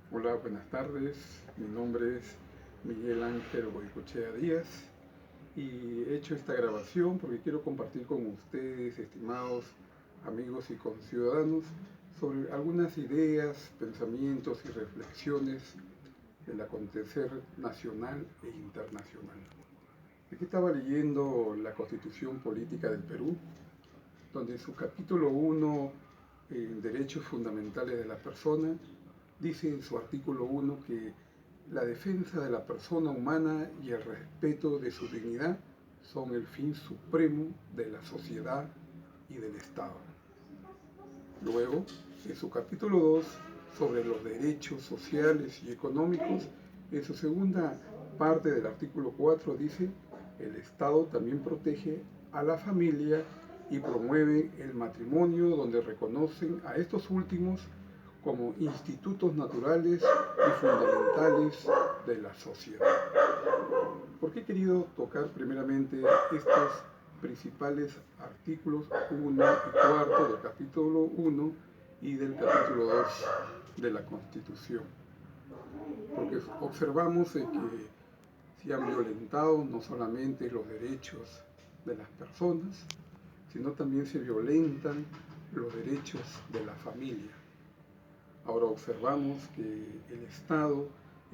Hola, buenas tardes. Mi nombre es Miguel Ángel Goicoechea Díaz y he hecho esta grabación porque quiero compartir con ustedes, estimados amigos y conciudadanos, sobre algunas ideas, pensamientos y reflexiones del acontecer nacional e internacional. Aquí estaba leyendo la Constitución Política del Perú, donde en su capítulo 1, en Derechos Fundamentales de la Persona, dice en su artículo 1 que la defensa de la persona humana y el respeto de su dignidad son el fin supremo de la sociedad y del Estado. Luego, en su capítulo 2, sobre los derechos sociales y económicos, en su segunda parte del artículo 4 dice, el Estado también protege a la familia y promueve el matrimonio, donde reconocen a estos últimos como institutos naturales y fundamentales de la sociedad. ¿Por qué he querido tocar primeramente estos principales artículos 1 y cuarto del capítulo 1 y del capítulo 2 de la Constitución? Porque observamos que se han violentado no solamente los derechos de las personas, sino también se violentan los derechos de la familia. Ahora observamos que el Estado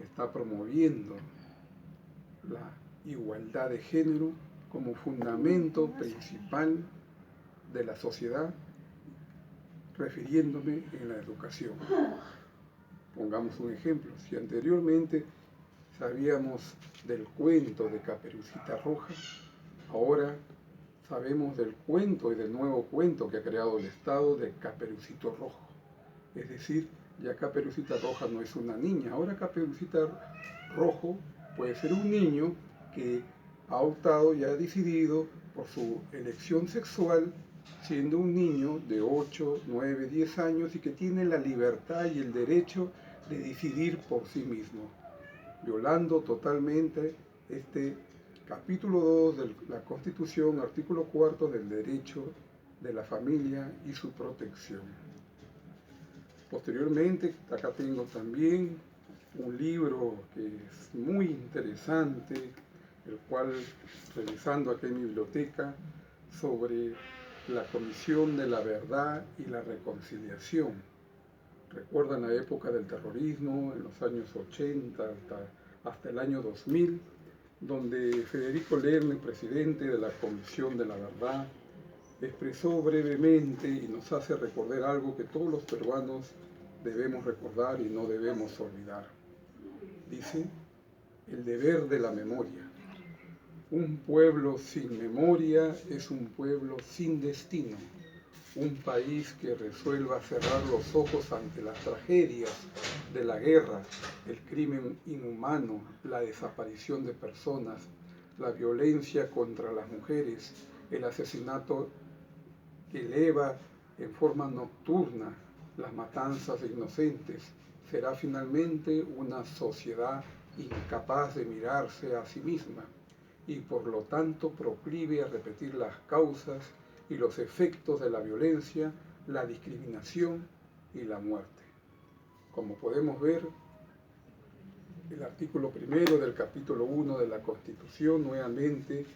está promoviendo la igualdad de género como fundamento principal de la sociedad, refiriéndome en la educación. Pongamos un ejemplo. Si anteriormente sabíamos del cuento de Caperucita Roja, ahora sabemos del cuento y del nuevo cuento que ha creado el Estado de Caperucito Rojo. Es decir, ya Caperucita Roja no es una niña, ahora Caperucita Rojo puede ser un niño que ha optado y ha decidido por su elección sexual, siendo un niño de 8, 9, 10 años y que tiene la libertad y el derecho de decidir por sí mismo, violando totalmente este capítulo 2 de la Constitución, artículo 4 del derecho de la familia y su protección. Posteriormente, acá tengo también un libro que es muy interesante, el cual, revisando aquí en mi biblioteca, sobre la Comisión de la Verdad y la Reconciliación. Recuerdan la época del terrorismo, en los años 80 hasta el año 2000, donde Federico Lerner, presidente de la Comisión de la Verdad, expresó brevemente y nos hace recordar algo que todos los peruanos debemos recordar y no debemos olvidar. Dice, el deber de la memoria. Un pueblo sin memoria es un pueblo sin destino. Un país que resuelva cerrar los ojos ante las tragedias de la guerra, el crimen inhumano, la desaparición de personas, la violencia contra las mujeres, el asesinato que eleva en forma nocturna las matanzas de inocentes, será finalmente una sociedad incapaz de mirarse a sí misma y por lo tanto proclive a repetir las causas y los efectos de la violencia, la discriminación y la muerte. Como podemos ver, el artículo primero del capítulo 1 de la Constitución nuevamente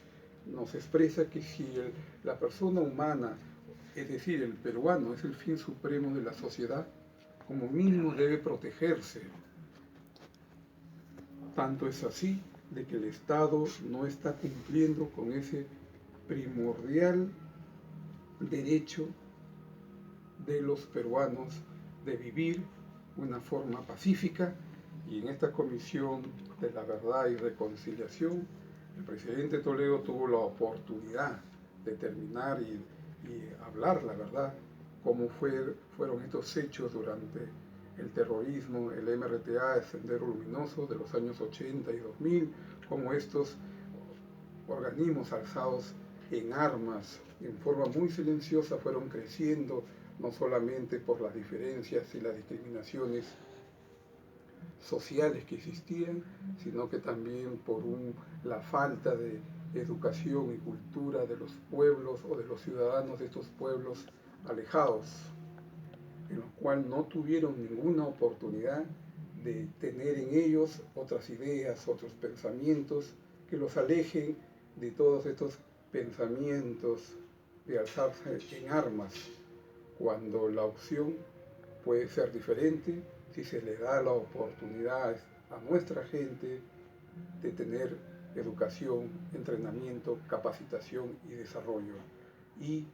nos expresa que si la persona humana, es decir, el peruano, es el fin supremo de la sociedad, como mínimo debe protegerse. Tanto es así de que el Estado no está cumpliendo con ese primordial derecho de los peruanos de vivir una forma pacífica, y en esta Comisión de la Verdad y Reconciliación el presidente Toledo tuvo la oportunidad de terminar y hablar la verdad, cómo fueron estos hechos durante el terrorismo, el MRTA, el Sendero Luminoso de los años 80 y 2000, cómo estos organismos alzados en armas en forma muy silenciosa fueron creciendo, no solamente por las diferencias y las discriminaciones sociales que existían, sino que también por la falta de educación y cultura de los pueblos o de los ciudadanos de estos pueblos alejados, en los cuales no tuvieron ninguna oportunidad de tener en ellos otras ideas, otros pensamientos que los alejen de todos estos pensamientos de alzarse en armas, cuando la opción puede ser diferente si se le da la oportunidad a nuestra gente de tener educación, entrenamiento, capacitación y desarrollo. Y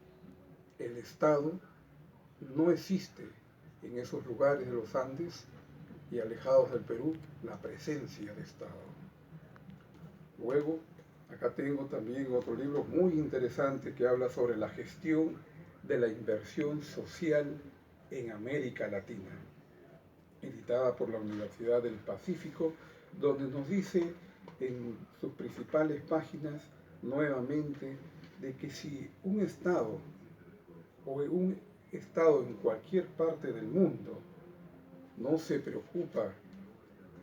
el Estado no existe en esos lugares de los Andes y alejados del Perú la presencia de Estado. Luego, acá tengo también otro libro muy interesante que habla sobre la gestión de la inversión social en América Latina, editada por la Universidad del Pacífico, donde nos dice en sus principales páginas nuevamente de que si un Estado o un Estado en cualquier parte del mundo no se preocupa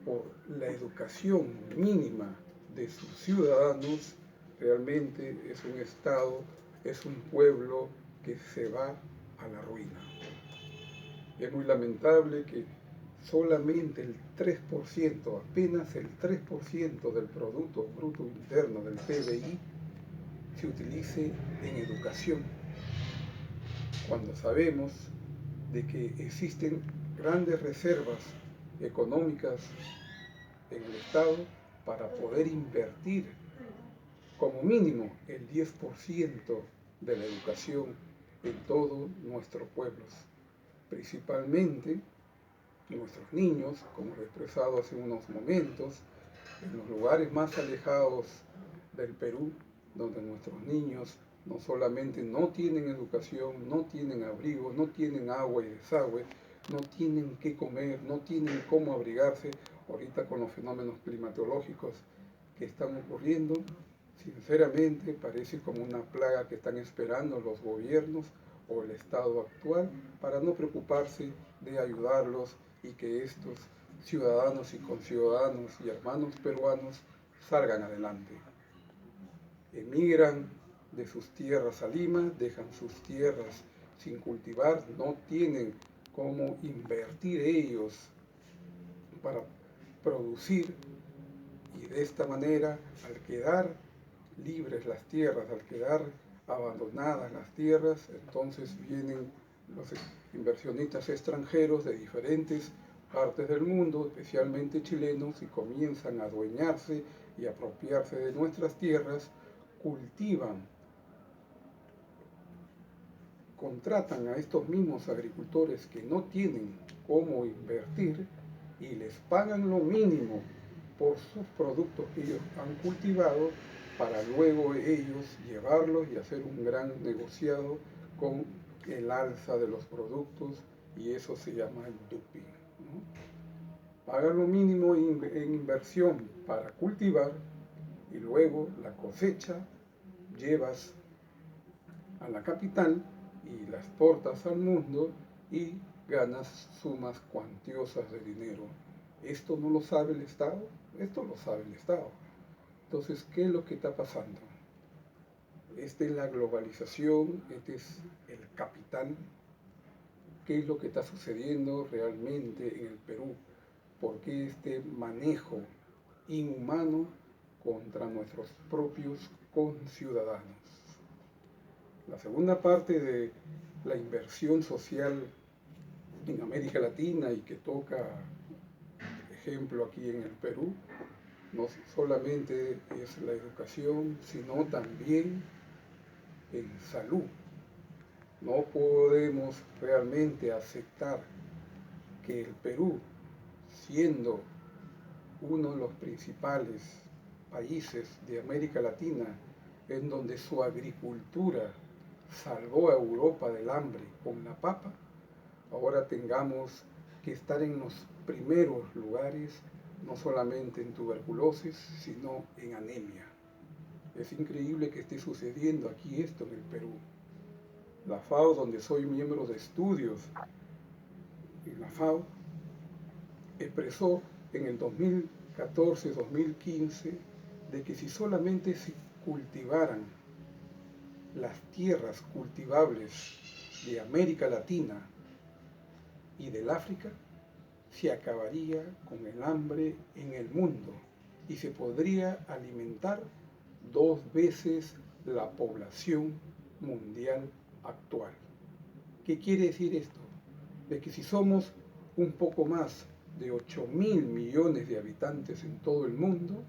por la educación mínima de sus ciudadanos, realmente es un Estado, es un pueblo que se va a la ruina. Es muy lamentable que solamente el 3%, apenas el 3% del Producto Bruto Interno del PBI se utilice en educación, cuando sabemos de que existen grandes reservas económicas en el Estado para poder invertir como mínimo el 10% de la educación en todos nuestros pueblos, principalmente nuestros niños, como lo he expresado hace unos momentos, en los lugares más alejados del Perú, donde nuestros niños no solamente no tienen educación, no tienen abrigo, no tienen agua y desagüe, no tienen qué comer, no tienen cómo abrigarse, ahorita con los fenómenos climatológicos que están ocurriendo, sinceramente parece como una plaga que están esperando los gobiernos o el Estado actual para no preocuparse de ayudarlos y que estos ciudadanos y conciudadanos y hermanos peruanos salgan adelante. Emigran de sus tierras a Lima, dejan sus tierras sin cultivar, no tienen cómo invertir ellos para producir, y de esta manera, al quedar libres las tierras, al quedar abandonadas las tierras, entonces vienen los inversionistas extranjeros de diferentes partes del mundo, especialmente chilenos, y comienzan a adueñarse y apropiarse de nuestras tierras, cultivan, contratan a estos mismos agricultores que no tienen cómo invertir y les pagan lo mínimo por sus productos que ellos han cultivado para luego ellos llevarlos y hacer un gran negociado con el alza de los productos, y eso se llama el dumping, ¿no? Pagan lo mínimo en inversión para cultivar y luego la cosecha llevas a la capital y la exportas al mundo y ganas sumas cuantiosas de dinero. ¿Esto no lo sabe el Estado? Esto lo sabe el Estado. Entonces, ¿qué es lo que está pasando? Esta es la globalización, este es el capital. ¿Qué es lo que está sucediendo realmente en el Perú? ¿Por qué este manejo inhumano contra nuestros propios conciudadanos? La segunda parte de la inversión social en América Latina y que toca ejemplo aquí en el Perú, no solamente es la educación, sino también en salud. No podemos realmente aceptar que el Perú, siendo uno de los principales países de América Latina, en donde su agricultura salvó a Europa del hambre con la papa, ahora tengamos que estar en los primeros lugares, no solamente en tuberculosis, sino en anemia. Es increíble que esté sucediendo aquí esto en el Perú. La FAO, donde soy miembro de estudios, en la FAO, expresó en el 2014-2015 de que si solamente se cultivaran las tierras cultivables de América Latina y del África, se acabaría con el hambre en el mundo y se podría alimentar 2 veces la población mundial actual. ¿Qué quiere decir esto? De que si somos un poco más de 8.000 millones de habitantes en todo el mundo,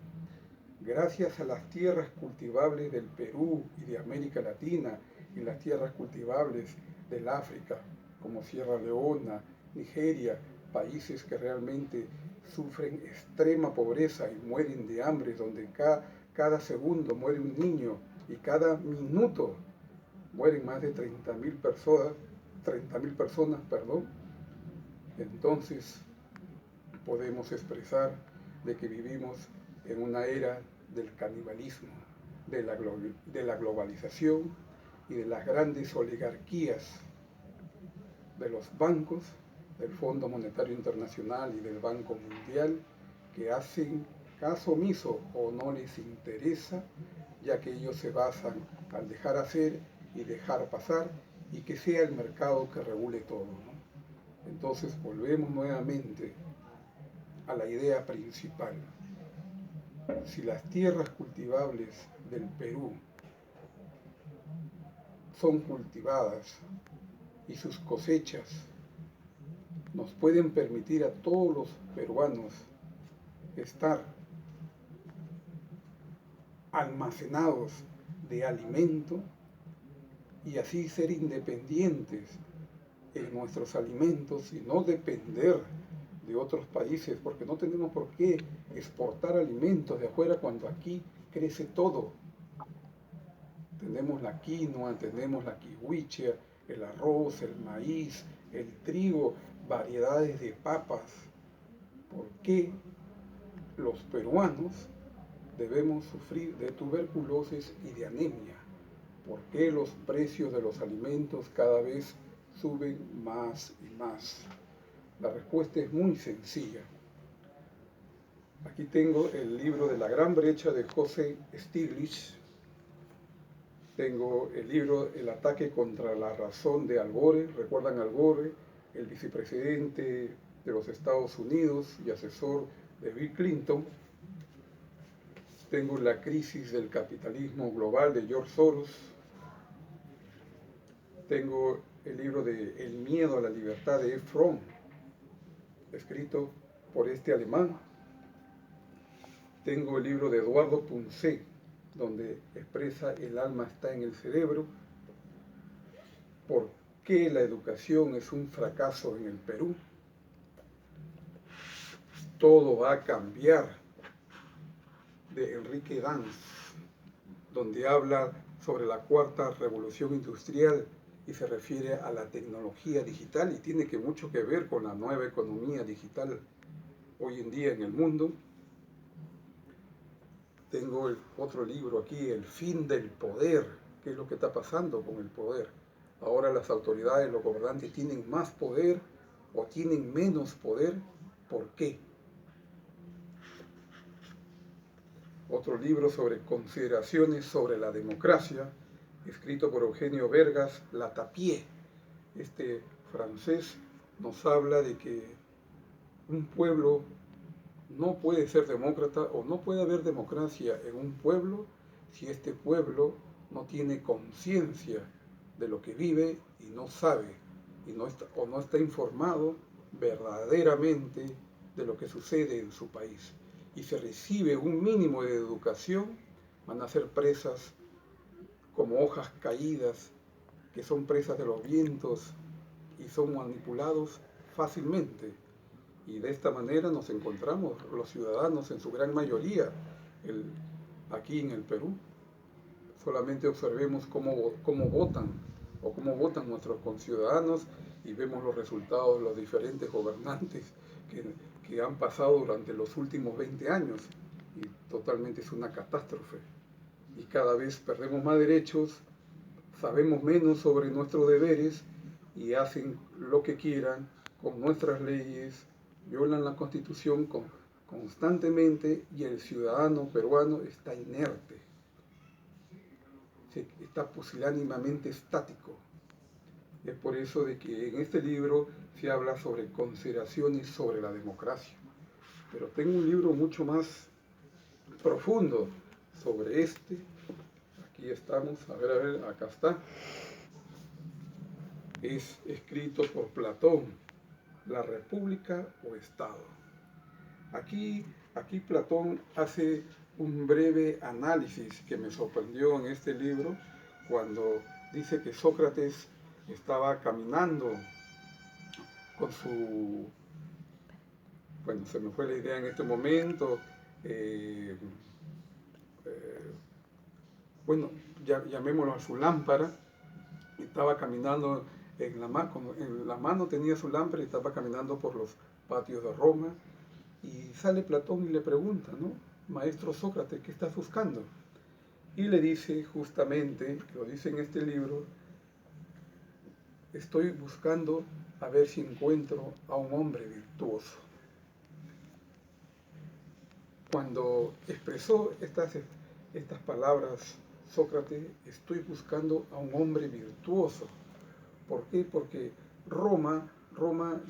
gracias a las tierras cultivables del Perú y de América Latina y las tierras cultivables del África, como Sierra Leona, Nigeria, países que realmente sufren extrema pobreza y mueren de hambre, donde cada segundo muere un niño y cada minuto mueren más de 30.000 personas, entonces podemos expresar de que vivimos en una era del canibalismo, de la globalización y de las grandes oligarquías de los bancos, del Fondo Monetario Internacional y del Banco Mundial, que hacen caso omiso o no les interesa, ya que ellos se basan al dejar hacer y dejar pasar y que sea el mercado que regule todo, ¿no? Entonces volvemos nuevamente a la idea principal. Si las tierras cultivables del Perú son cultivadas y sus cosechas nos pueden permitir a todos los peruanos estar almacenados de alimento y así ser independientes en nuestros alimentos y no depender de otros países, porque no tenemos por qué exportar alimentos de afuera cuando aquí crece todo. Tenemos la quinoa, tenemos la kiwichia, el arroz, el maíz, el trigo, variedades de papas. ¿Por qué los peruanos debemos sufrir de tuberculosis y de anemia? ¿Por qué los precios de los alimentos cada vez suben más y más? La respuesta es muy sencilla. Aquí tengo el libro de La Gran Brecha de Joseph Stiglitz. Tengo el libro El ataque contra la razón de Al Gore. ¿Recuerdan Al Gore? El vicepresidente de los Estados Unidos y asesor de Bill Clinton. Tengo La crisis del capitalismo global de George Soros. Tengo el libro de El miedo a la libertad de E. Fromm, escrito por este alemán. Tengo el libro de Eduardo Punset, donde expresa El alma está en el cerebro. ¿Por qué la educación es un fracaso en el Perú? Todo va a cambiar, de Enrique Danz, donde habla sobre la cuarta revolución industrial y se refiere a la tecnología digital y tiene mucho que ver con la nueva economía digital hoy en día en el mundo. Tengo otro libro aquí, El fin del poder. ¿Qué es lo que está pasando con el poder? Ahora las autoridades, los gobernantes tienen más poder o tienen menos poder. ¿Por qué? Otro libro sobre consideraciones sobre la democracia, escrito por Eugenio Vergas Latapié. Este francés nos habla de que un pueblo no puede ser demócrata o no puede haber democracia en un pueblo si este pueblo no tiene conciencia de lo que vive y no sabe o no está informado verdaderamente de lo que sucede en su país. Y si recibe un mínimo de educación, van a ser presas como hojas caídas, que son presas de los vientos y son manipulados fácilmente. Y de esta manera nos encontramos los ciudadanos en su gran mayoría aquí en el Perú. Solamente observemos cómo votan o cómo votan nuestros conciudadanos y vemos los resultados de los diferentes gobernantes que han pasado durante los últimos 20 años. Y totalmente es una catástrofe. Y cada vez perdemos más derechos, sabemos menos sobre nuestros deberes y hacen lo que quieran con nuestras leyes, violan la Constitución constantemente y el ciudadano peruano está inerte, está pusilánimamente estático. Es por eso de que en este libro se habla sobre consideraciones sobre la democracia. Pero tengo un libro mucho más profundo sobre este. Aquí estamos, a ver, acá está. Es escrito por Platón, La República o Estado. Aquí Platón hace un breve análisis que me sorprendió en este libro cuando dice que Sócrates estaba caminando con su, bueno, se me fue la idea en este momento, eh, eh, bueno, llamémoslo a su lámpara, estaba caminando en la mano tenía su lámpara y estaba caminando por los patios de Roma y sale Platón y le pregunta, ¿no? Maestro Sócrates, ¿qué estás buscando? Y le dice justamente, lo dice en este libro, estoy buscando a ver si encuentro a un hombre virtuoso. Cuando expresó estas palabras Sócrates, estoy buscando a un hombre virtuoso. ¿Por qué? Porque Roma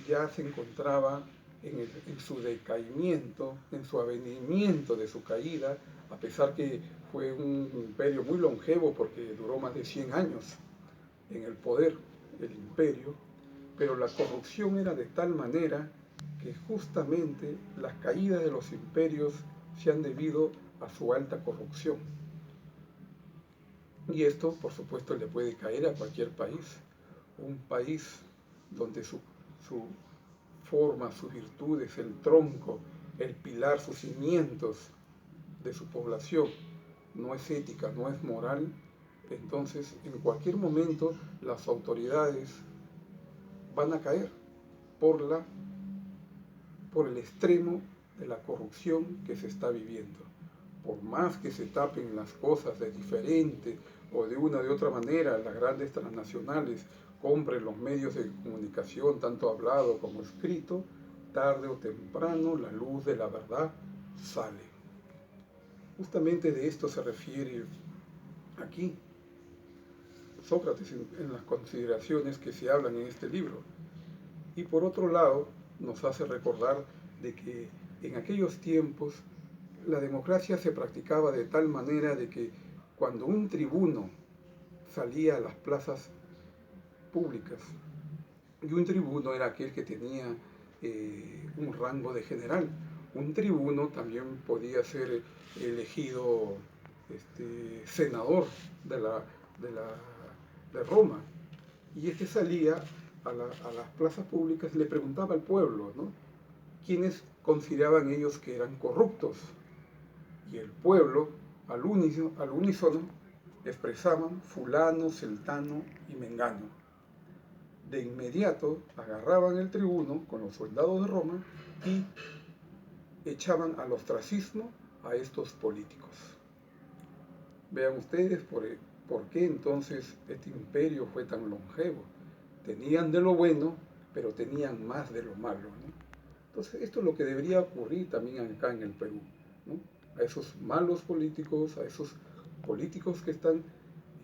ya se encontraba en su decaimiento, en su avenimiento de su caída, a pesar que fue un imperio muy longevo porque duró más de 100 años en el poder, el imperio, pero la corrupción era de tal manera que justamente las caídas de los imperios se han debido a su alta corrupción. Y esto, por supuesto, le puede caer a cualquier país. Un país donde su forma, sus virtudes, el tronco, el pilar, sus cimientos de su población no es ética, no es moral, entonces en cualquier momento las autoridades van a caer por, por el extremo de la corrupción que se está viviendo. Por más que se tapen las cosas de diferente o de una de otra manera, las grandes transnacionales compren los medios de comunicación, tanto hablado como escrito, tarde o temprano la luz de la verdad sale. Justamente de esto se refiere aquí Sócrates en las consideraciones que se hablan en este libro. Y por otro lado, nos hace recordar de que en aquellos tiempos la democracia se practicaba de tal manera de que cuando un tribuno salía a las plazas públicas, y un tribuno era aquel que tenía un rango de general, un tribuno también podía ser elegido senador de Roma, y este salía a las plazas públicas y le preguntaba al pueblo, ¿no? ¿Quiénes consideraban ellos que eran corruptos? Y el pueblo, al unísono, expresaban fulano, celtano y mengano. De inmediato agarraban el tribuno con los soldados de Roma y echaban al ostracismo a estos políticos. Vean ustedes por qué entonces este imperio fue tan longevo. Tenían de lo bueno, pero tenían más de lo malo, ¿no? Entonces esto es lo que debería ocurrir también acá en el Perú, ¿no? A esos malos políticos, a esos políticos que están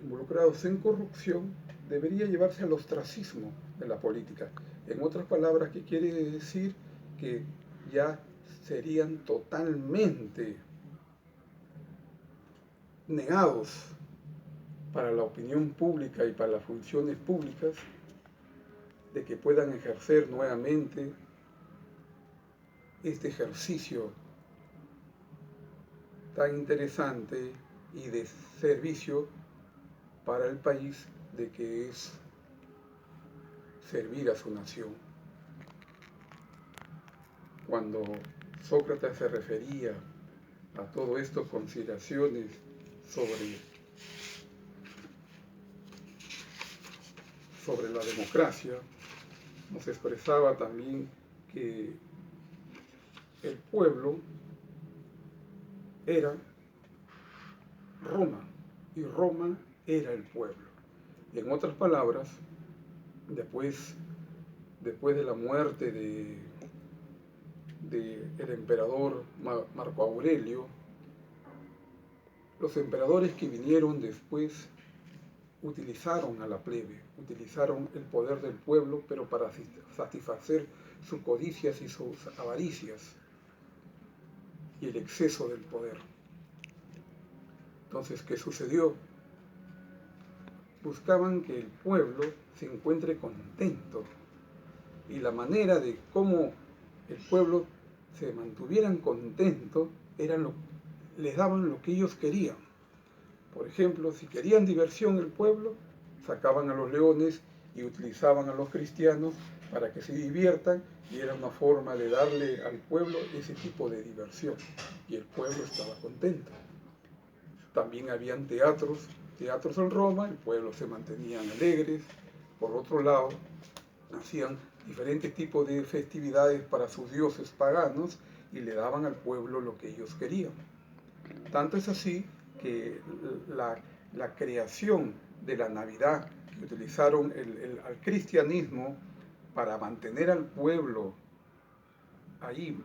involucrados en corrupción, debería llevarse al ostracismo de la política. En otras palabras, ¿qué quiere decir? Que ya serían totalmente negados para la opinión pública y para las funciones públicas de que puedan ejercer nuevamente este ejercicio tan interesante y de servicio para el país de que es servir a su nación. Cuando Sócrates se refería a todo esto, consideraciones sobre la democracia, nos expresaba también que el pueblo era Roma y Roma era el pueblo. En otras palabras, después de la muerte del emperador Marco Aurelio, los emperadores que vinieron después utilizaron a la plebe, utilizaron el poder del pueblo, pero para satisfacer sus codicias y sus avaricias y el exceso del poder. Entonces, ¿qué sucedió? Buscaban que el pueblo se encuentre contento, y la manera de cómo el pueblo se mantuvieran contento les daban lo que ellos querían. Por ejemplo, si querían diversión el pueblo, sacaban a los leones y utilizaban a los cristianos para que se diviertan, y era una forma de darle al pueblo ese tipo de diversión, y el pueblo estaba contento. También habían teatros en Roma, el pueblo se mantenían alegres. Por otro lado, hacían diferentes tipos de festividades para sus dioses paganos y le daban al pueblo lo que ellos querían. Tanto es así que la creación de la Navidad, que utilizaron al cristianismo para mantener al pueblo ahí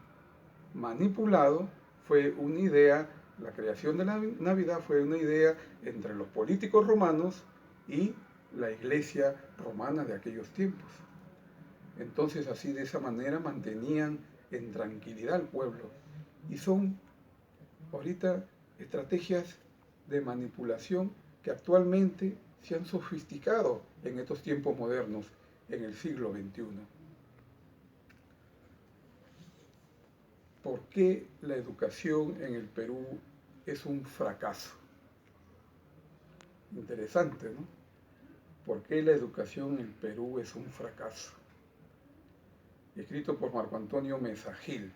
manipulado, fue una idea. La creación de la Navidad fue una idea entre los políticos romanos y la iglesia romana de aquellos tiempos. Entonces, así, de esa manera mantenían en tranquilidad al pueblo. Y son ahorita estrategias de manipulación que actualmente se han sofisticado en estos tiempos modernos, en el siglo XXI. ¿Por qué la educación en el Perú es un fracaso? Interesante, ¿no? ¿Por qué la educación en el Perú es un fracaso? Escrito por Marco Antonio Mesa Gil.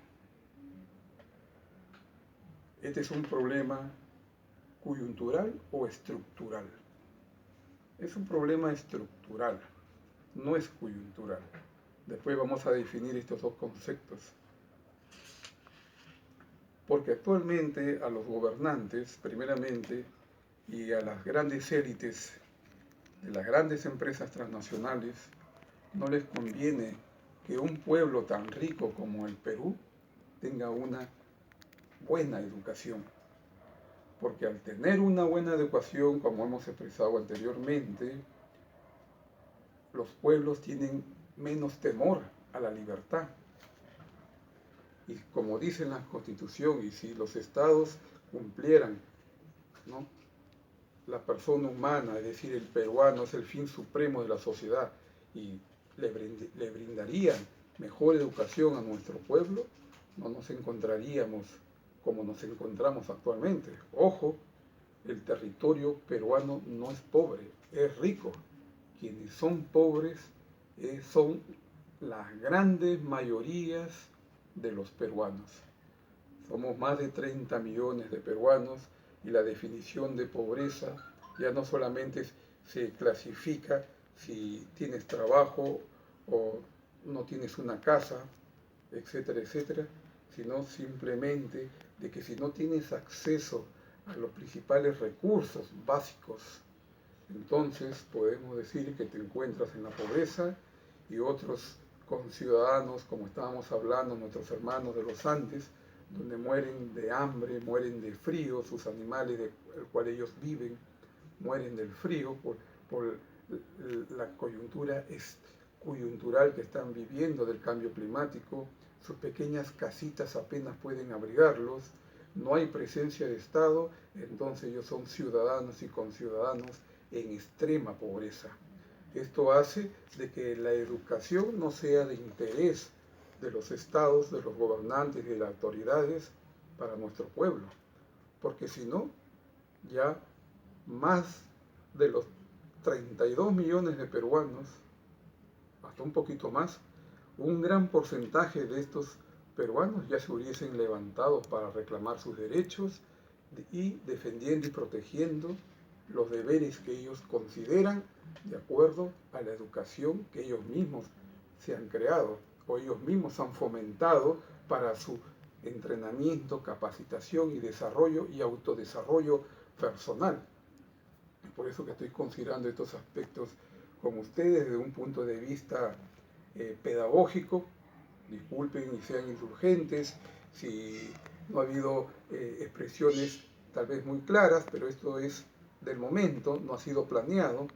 Este es un problema coyuntural o estructural. Es un problema estructural, no es coyuntural. Después vamos a definir estos dos conceptos. Porque actualmente a los gobernantes, primeramente, y a las grandes élites de las grandes empresas transnacionales, no les conviene que un pueblo tan rico como el Perú tenga una buena educación. Porque al tener una buena educación, como hemos expresado anteriormente, los pueblos tienen menos temor a la libertad. Y como dice la Constitución, y si los estados cumplieran, ¿no?, la persona humana, es decir, el peruano es el fin supremo de la sociedad, y le brindarían mejor educación a nuestro pueblo, no nos encontraríamos como nos encontramos actualmente. Ojo, el territorio peruano no es pobre, es rico. Quienes son pobres son las grandes mayorías de los peruanos. Somos más de 30 millones de peruanos, y la definición de pobreza ya no solamente se clasifica si tienes trabajo o no tienes una casa, etcétera, etcétera, sino simplemente de que si no tienes acceso a los principales recursos básicos, entonces podemos decir que te encuentras en la pobreza. Y otros conciudadanos, como estábamos hablando, nuestros hermanos de los Andes, donde mueren de hambre, mueren de frío, sus animales del cual ellos viven mueren del frío por la coyuntura coyuntural que están viviendo del cambio climático. Sus pequeñas casitas apenas pueden abrigarlos, no hay presencia de Estado, entonces ellos son ciudadanos y conciudadanos en extrema pobreza. Esto hace de que la educación no sea de interés de los estados, de los gobernantes y de las autoridades para nuestro pueblo, porque si no, ya más de los 32 millones de peruanos, hasta un poquito más, un gran porcentaje de estos peruanos ya se hubiesen levantado para reclamar sus derechos y defendiendo y protegiendo los deberes que ellos consideran de acuerdo a la educación que ellos mismos se han creado o ellos mismos han fomentado para su entrenamiento, capacitación y desarrollo y autodesarrollo personal. Por eso que estoy considerando estos aspectos con ustedes desde un punto de vista pedagógico. Disculpen y sean indulgentes si no ha habido expresiones tal vez muy claras, pero esto es del momento, no ha sido planeado,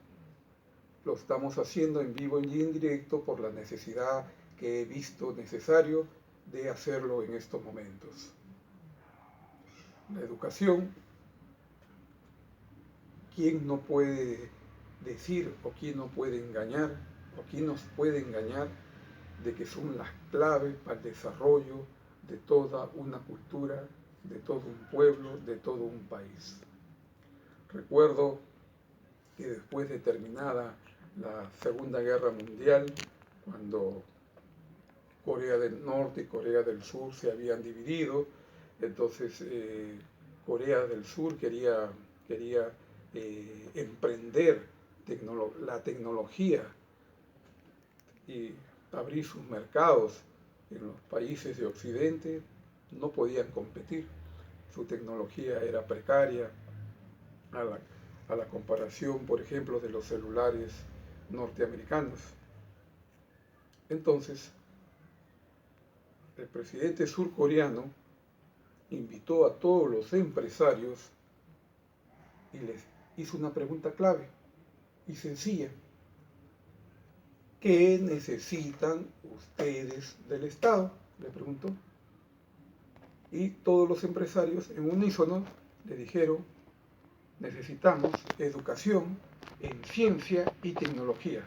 lo estamos haciendo en vivo y en directo por la necesidad que he visto necesario de hacerlo en estos momentos. La educación, ¿quién no puede decir o quién no puede engañar o quién nos puede engañar de que son las claves para el desarrollo de toda una cultura, de todo un pueblo, de todo un país? Recuerdo que después de terminada la Segunda Guerra Mundial, cuando Corea del Norte y Corea del Sur se habían dividido, entonces Corea del Sur quería emprender la tecnología y abrir sus mercados en los países de Occidente. No podían competir, su tecnología era precaria a la comparación, por ejemplo, de los celulares norteamericanos. Entonces, el presidente surcoreano invitó a todos los empresarios y les hizo una pregunta clave y sencilla. ¿Qué necesitan ustedes del Estado?, le preguntó. Y todos los empresarios en unísono le dijeron: necesitamos educación en ciencia y tecnología.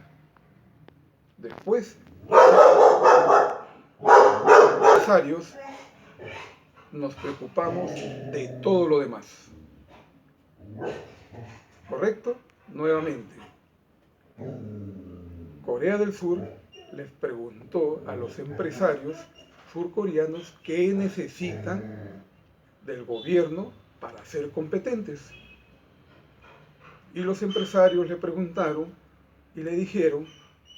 Después, los empresarios nos preocupamos de todo lo demás. ¿Correcto? Nuevamente, Corea del Sur les preguntó a los empresarios surcoreanos qué necesitan del gobierno para ser competentes. Y los empresarios le preguntaron y le dijeron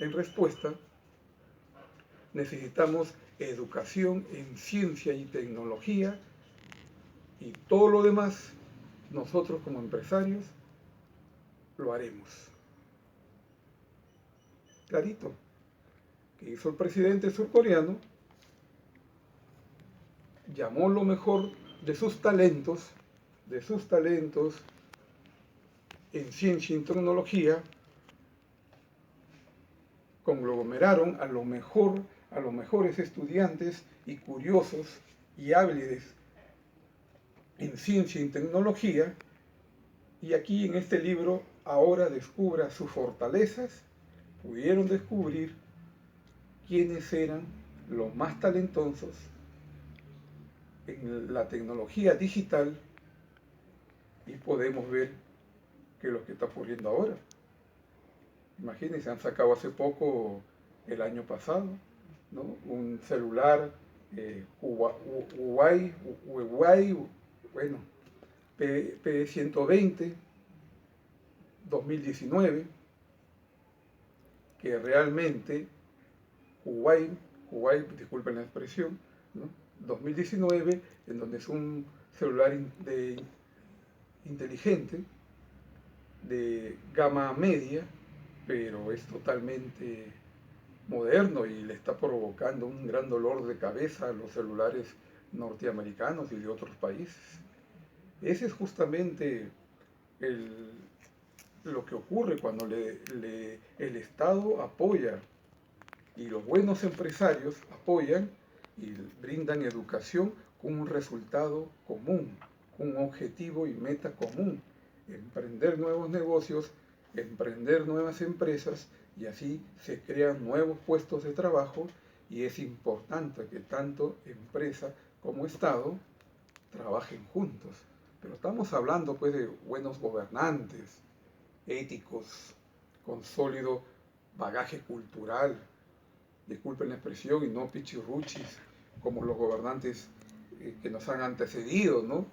en respuesta: necesitamos educación en ciencia y tecnología, y todo lo demás nosotros como empresarios lo haremos. Clarito. ¿Qué hizo el presidente surcoreano? Llamó lo mejor de sus talentos en ciencia y tecnología, conglomeraron a los mejores estudiantes y curiosos y hábiles en ciencia y tecnología, y aquí en este libro Ahora descubra sus fortalezas, pudieron descubrir quiénes eran los más talentosos en la tecnología digital, y podemos ver qué es lo que está ocurriendo ahora. Imagínense, han sacado hace poco, el año pasado, ¿no?, un celular Huawei, bueno, P120 2019, que realmente Huawei, disculpen la expresión, ¿no?, 2019, en donde es un celular inteligente de gama media, pero es totalmente moderno y le está provocando un gran dolor de cabeza a los celulares norteamericanos y de otros países. Ese es justamente lo que ocurre cuando el Estado apoya y los buenos empresarios apoyan y brindan educación con un resultado común, un objetivo y meta común: emprender nuevos negocios, emprender nuevas empresas, y así se crean nuevos puestos de trabajo. Y es importante que tanto empresa como Estado trabajen juntos. Pero estamos hablando pues de buenos gobernantes, éticos, con sólido bagaje cultural, disculpen la expresión, y no pichirruchis como los gobernantes que nos han antecedido, ¿no?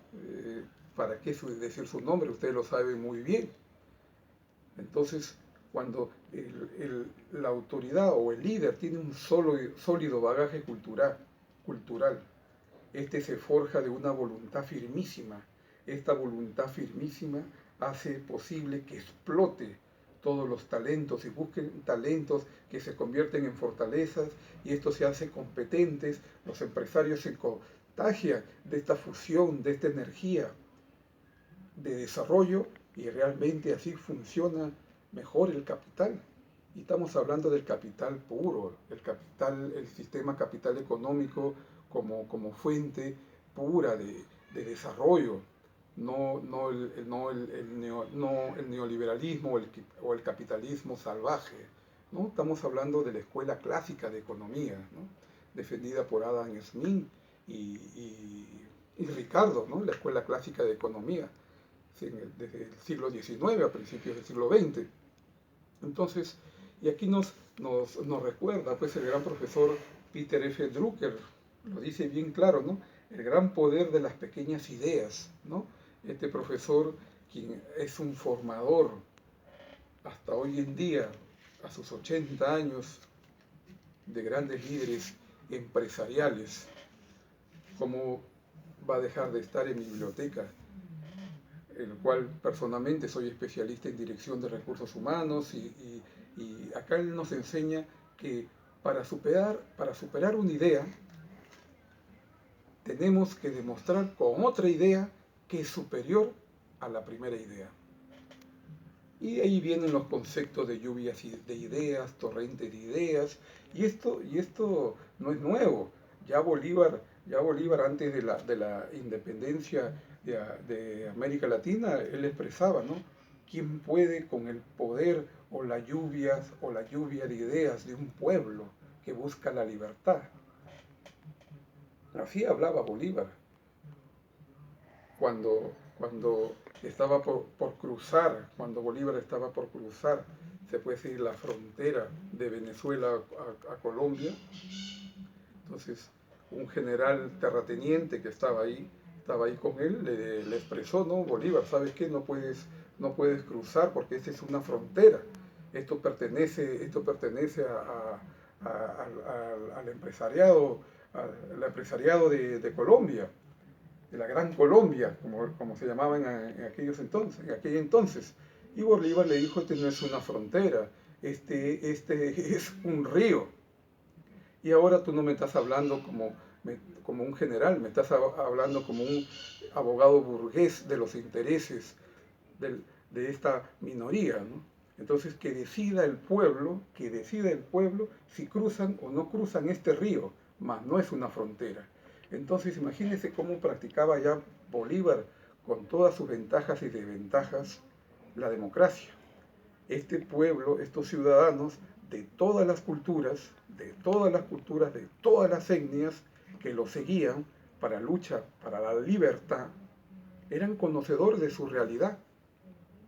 ¿Para qué decir su nombre? Ustedes lo saben muy bien. Entonces, cuando la autoridad o el líder tiene un sólido bagaje cultural, este se forja de una voluntad firmísima. Esta voluntad firmísima hace posible que explote todos los talentos y busquen talentos que se convierten en fortalezas, y esto se hace competentes. Los empresarios se contagian de esta fusión, de esta energía de desarrollo, y realmente así funciona mejor el capital. Y estamos hablando del capital puro, el sistema capital económico como fuente pura de desarrollo, no el neoliberalismo o el capitalismo salvaje. ¿No? Estamos hablando de la escuela clásica de economía, ¿no? Defendida por Adam Smith y Ricardo, ¿no? La escuela clásica de economía, sí, desde el siglo XIX a principios del siglo XX. Entonces, y aquí nos recuerda pues el gran profesor Peter F. Drucker, lo dice bien claro, ¿no? El gran poder de las pequeñas ideas, ¿no? Este profesor, quien es un formador hasta hoy en día, a sus 80 años, de grandes líderes empresariales, ¿cómo va a dejar de estar en mi biblioteca? El cual personalmente soy especialista en dirección de recursos humanos y acá él nos enseña que para superar una idea tenemos que demostrar con otra idea que es superior a la primera idea. Y ahí vienen los conceptos de lluvias de ideas, torrentes de ideas, y esto no es nuevo. Ya Bolívar antes de la independencia de América Latina, él expresaba, ¿no? ¿Quién puede con el poder o la lluvia de ideas de un pueblo que busca la libertad? Así hablaba Bolívar cuando estaba por cruzar, cuando Bolívar estaba por cruzar, se puede decir, la frontera de Venezuela a Colombia. Entonces, un general terrateniente que estaba ahí con él, le expresó, ¿no? Bolívar, ¿sabes qué? No puedes cruzar porque esta es una frontera. Esto pertenece al empresariado de Colombia, de la Gran Colombia, como se llamaban en aquel entonces. Y Bolívar le dijo, este no es una frontera, este es un río. Y ahora tú no me estás hablando como un general, me estás hablando como un abogado burgués de los intereses de esta minoría, ¿no? Entonces que decida el pueblo si cruzan o no cruzan este río, mas no es una frontera. Entonces imagínense cómo practicaba ya Bolívar con todas sus ventajas y desventajas la democracia. Este pueblo, estos ciudadanos de todas las culturas, de todas las etnias que lo seguían para lucha, para la libertad, eran conocedores de su realidad,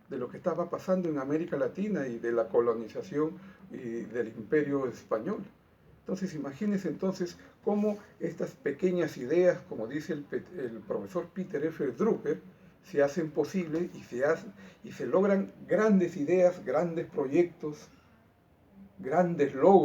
de lo que estaba pasando en América Latina y de la colonización y del imperio español. Entonces, imagínense entonces cómo estas pequeñas ideas, como dice el profesor Peter F. Drucker, se hacen posibles y se logran grandes ideas, grandes proyectos, grandes logros.